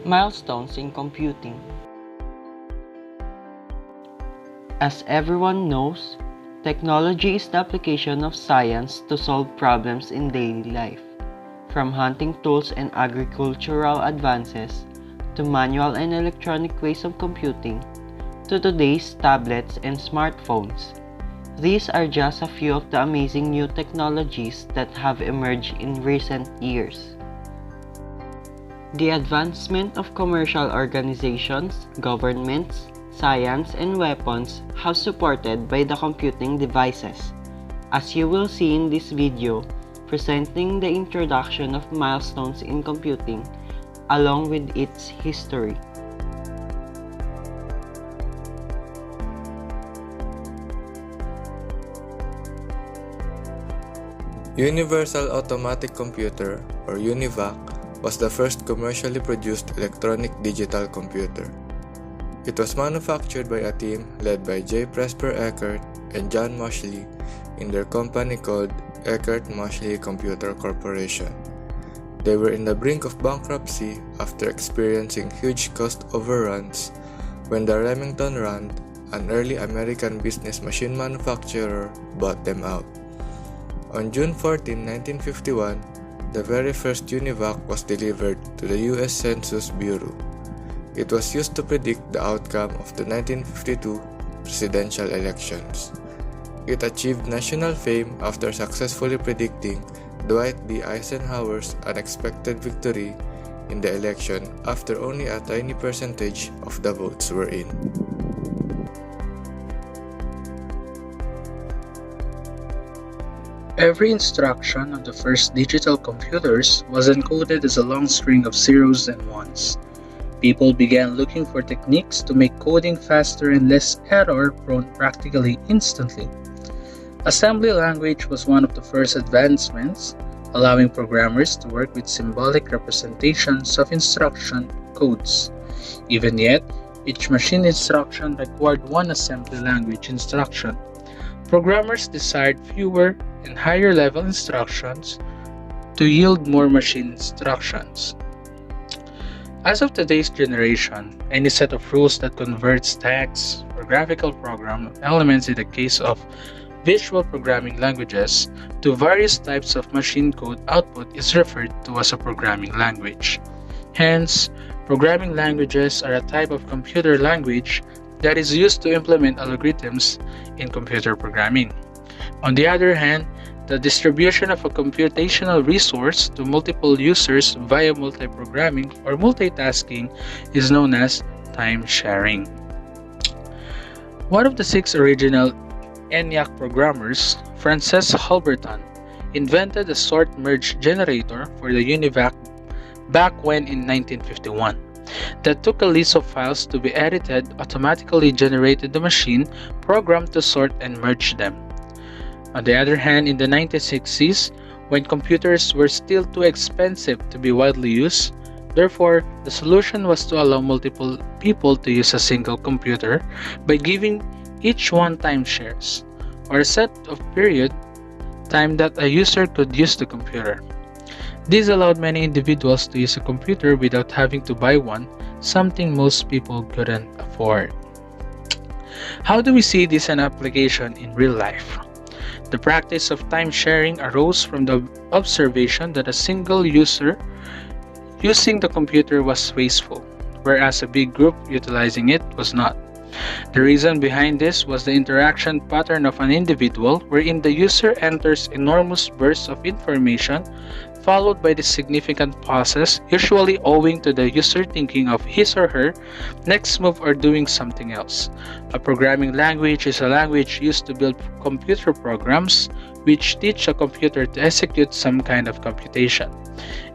Milestones in computing. As everyone knows, technology is the application of science to solve problems in daily life, from hunting tools and agricultural advances to manual and electronic ways of computing to today's tablets and smartphones. These are just a few of the amazing new technologies that have emerged in recent years. The advancement of commercial organizations, governments, science, and weapons have supported by the computing devices, as you will see in this video presenting the introduction of milestones in computing along with its history. Universal Automatic Computer, or UNIVAC, was the first commercially produced electronic digital computer. It was manufactured by a team led by J. Presper Eckert and John Moshley in their company called Eckert-Moshley Computer Corporation. They were in the brink of bankruptcy after experiencing huge cost overruns when the Remington Rand, an early American business machine manufacturer, bought them out. On June 14, 1951, the very first UNIVAC was delivered to the U.S. Census Bureau. It was used to predict the outcome of the 1952 presidential elections. It achieved national fame after successfully predicting Dwight D. Eisenhower's unexpected victory in the election after only a tiny percentage of the votes were in. Every instruction on the first digital computers was encoded as a long string of zeros and ones. People began looking for techniques to make coding faster and less error-prone practically instantly. Assembly language was one of the first advancements, allowing programmers to work with symbolic representations of instruction codes. Even yet, each machine instruction required one assembly language instruction. Programmers desired fewer and higher-level instructions to yield more machine instructions. As of today's generation, any set of rules that converts text or graphical program elements in the case of visual programming languages to various types of machine code output is referred to as a programming language. Hence, programming languages are a type of computer language that is used to implement algorithms in computer programming. On the other hand, the distribution of a computational resource to multiple users via multiprogramming or multitasking is known as time sharing. One of the 6 original ENIAC programmers, Frances Halberton, invented a sort-merge generator for the UNIVAC back when in 1951. That took a list of files to be edited, automatically generated the machine program to sort and merge them. On the other hand, in the 1960s, when computers were still too expensive to be widely used, therefore, the solution was to allow multiple people to use a single computer by giving each one time shares, or a set of period time that a user could use the computer. This allowed many individuals to use a computer without having to buy one, something most people couldn't afford. How do we see this in application in real life? The practice of time sharing arose from the observation that a single user using the computer was wasteful, whereas a big group utilizing it was not. The reason behind this was the interaction pattern of an individual wherein the user enters enormous bursts of information followed by the significant pauses, usually owing to the user thinking of his or her next move or doing something else. A programming language is a language used to build computer programs which teach a computer to execute some kind of computation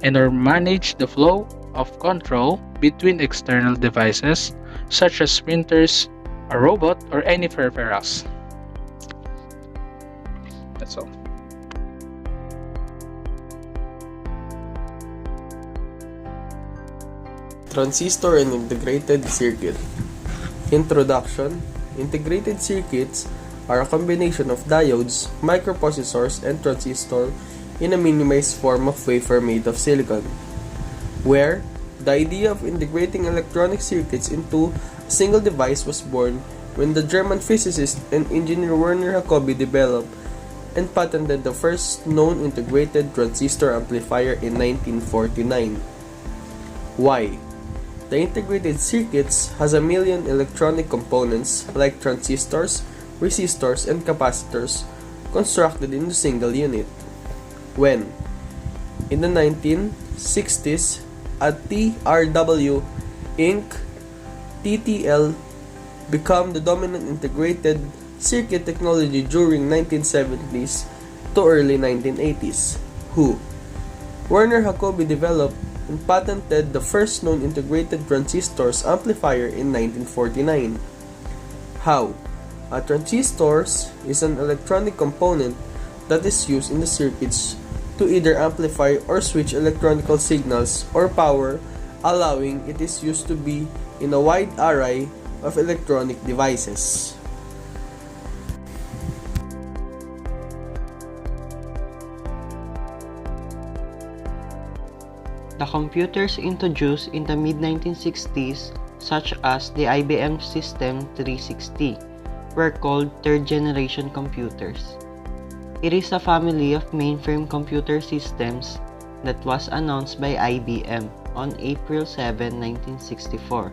and or manage the flow of control between external devices such as printers, a robot, or any peripherals. That's all. Transistor and integrated circuit. Introduction. Integrated circuits are a combination of diodes, microprocessors, and transistors in a minimized form of wafer made of silicon, where The idea of integrating electronic circuits into a single device was born when the German physicist and engineer Werner Jacobi developed and patented the first known integrated transistor amplifier in 1949. Why? The integrated circuits has a million electronic components like transistors, resistors, and capacitors constructed in a single unit. When? In the 1960s, at TRW Inc., TTL became the dominant integrated circuit technology during 1970s to early 1980s. Who? Werner Jacobi developed and patented the first known integrated transistors amplifier in 1949. How? A transistor is an electronic component that is used in the circuits to either amplify or switch electronical signals or power, allowing it is used to be in a wide array of electronic devices. The computers introduced in the mid-1960s, such as the IBM System 360, were called third-generation computers. It is a family of mainframe computer systems that was announced by IBM on April 7, 1964,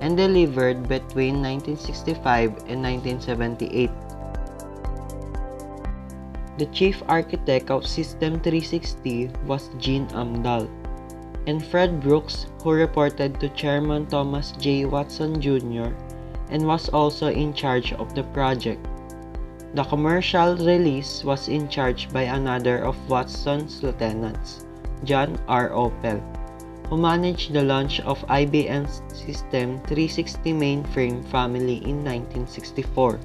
and delivered between 1965 and 1978. The chief architect of System 360 was Gene Amdahl, and Fred Brooks, who reported to Chairman Thomas J. Watson Jr. and was also in charge of the project. The commercial release was in charge by another of Watson's lieutenants, John R. Opel, who managed the launch of IBM's System 360 mainframe family in 1964.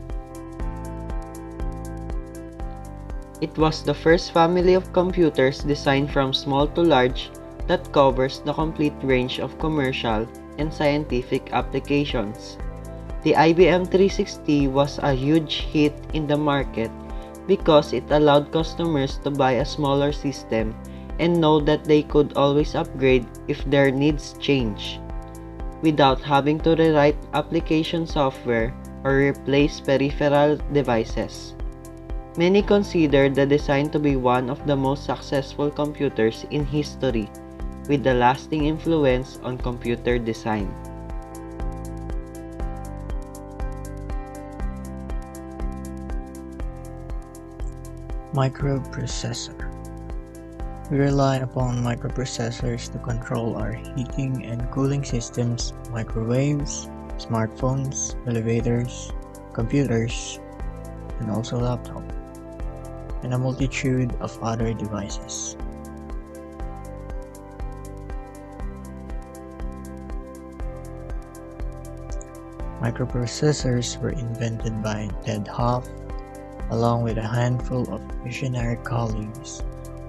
It was the first family of computers designed from small to large that covers the complete range of commercial and scientific applications. The IBM 360 was a huge hit in the market because it allowed customers to buy a smaller system and know that they could always upgrade if their needs change, without having to rewrite application software or replace peripheral devices. Many consider the design to be one of the most successful computers in history, with a lasting influence on computer design. Microprocessor. We rely upon microprocessors to control our heating and cooling systems, microwaves, smartphones, elevators, computers, and also laptops, and a multitude of other devices. Microprocessors were invented by Ted Hoff, along with a handful of visionary colleagues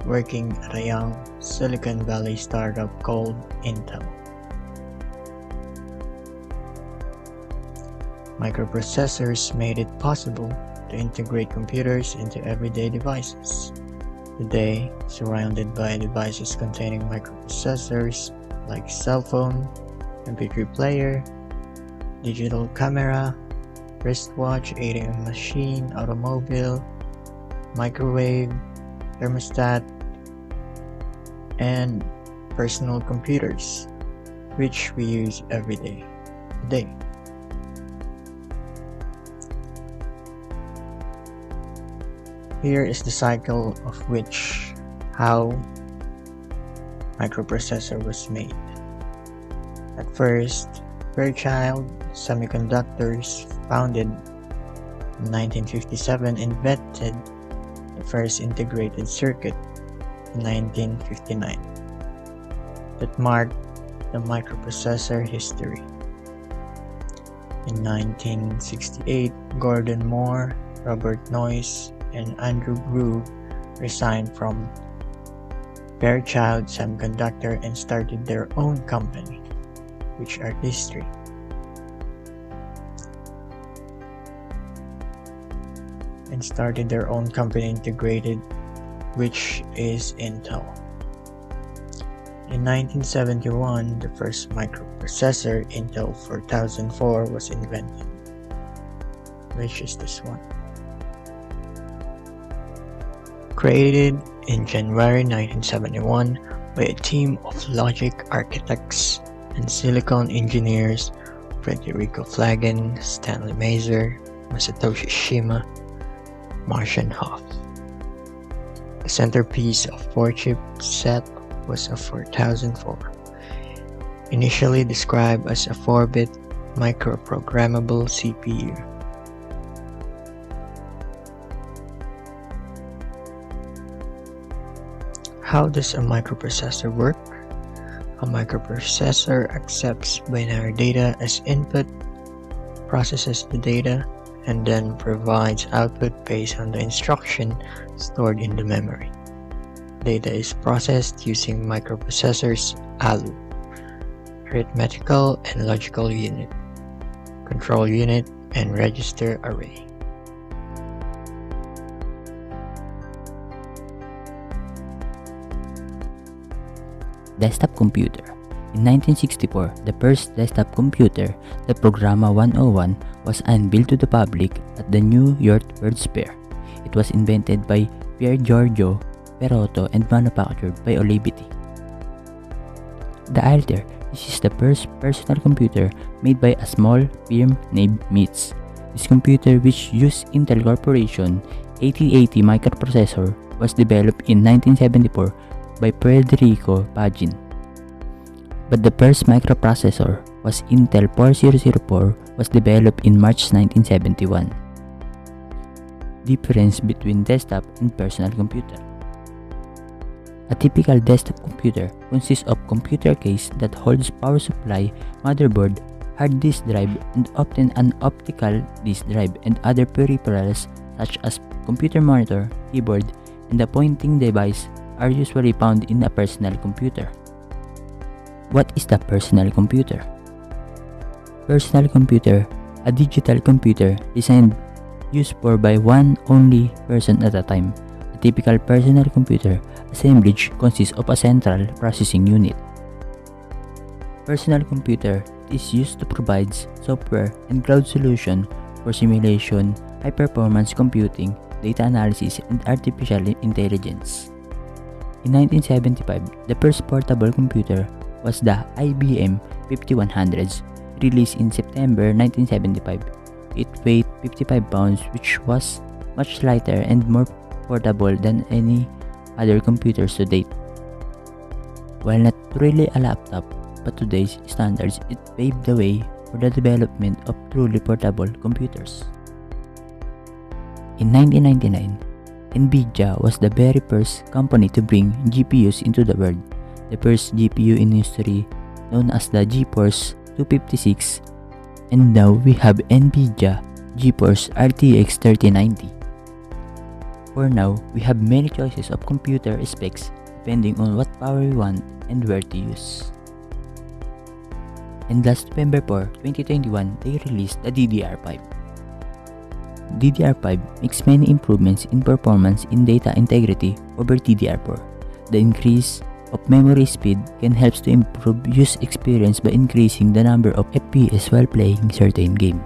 working at a young Silicon Valley startup called Intel. Microprocessors made it possible to integrate computers into everyday devices. Today, surrounded by devices containing microprocessors like cell phone, MP3 player, digital camera, wristwatch, ATM machine, automobile, microwave, thermostat, and personal computers, which we use every day today. Here is the cycle of how microprocessor was made. At first, Fairchild Semiconductors, founded in 1957, invented the first integrated circuit in 1959 that marked the microprocessor history. In 1968, Gordon Moore, Robert Noyce, and Andrew Groove resigned from Fairchild Semiconductor and started their own company, which are these three. Integrated, which is Intel. In 1971, the first microprocessor, Intel 4004, was invented, which is this one. Created in January 1971 by a team of logic architects and silicon engineers, Federico Flagen, Stanley Mazer, Masatoshi Shima, Martian Hoff. The centerpiece of 4-chip set was a 4004, initially described as a 4-bit microprogrammable CPU. How does a microprocessor work? A microprocessor accepts binary data as input, processes the data, and then provides output based on the instruction stored in the memory. Data is processed using microprocessor's ALU, arithmetical and logical unit, control unit, and register array. Desktop computer. In 1964, the first desktop computer, the Programma 101, was unveiled to the public at the New York World's Fair. It was invented by Pier Giorgio Perotto and manufactured by Oliveti. The Altair. This is the first personal computer made by a small firm named MITS. This computer, which used Intel Corporation 8080 microprocessor, was developed in 1974 by Federico Pagin. But the first microprocessor was Intel 4004 was developed in March 1971. Difference between desktop and personal computer. A typical desktop computer consists of computer case that holds power supply, motherboard, hard disk drive, and often an optical disk drive and other peripherals such as computer monitor, keyboard, and the pointing device are usually found in a personal computer. What is the personal computer? Personal computer, a digital computer designed used for by one only person at a time. A typical personal computer assemblage consists of a central processing unit. Personal computer is used to provide software and cloud solution for simulation, high-performance computing, data analysis, and artificial intelligence. In 1975, the first portable computer was the IBM 5100s, released in September 1975. It weighed 55 pounds, which was much lighter and more portable than any other computers to date. While not really a laptop, but today's standards, it paved the way for the development of truly portable computers. In 1999, NVIDIA was the very first company to bring GPUs into the world. The first GPU in history, known as the GeForce 256, and now we have NVIDIA GeForce RTX 3090. For now, we have many choices of computer specs depending on what power we want and where to use. And last November 4, 2021, they released the DDR5. DDR5 makes many improvements in performance in data integrity over DDR4. The increase of memory speed can help to improve use experience by increasing the number of FPS while playing certain game.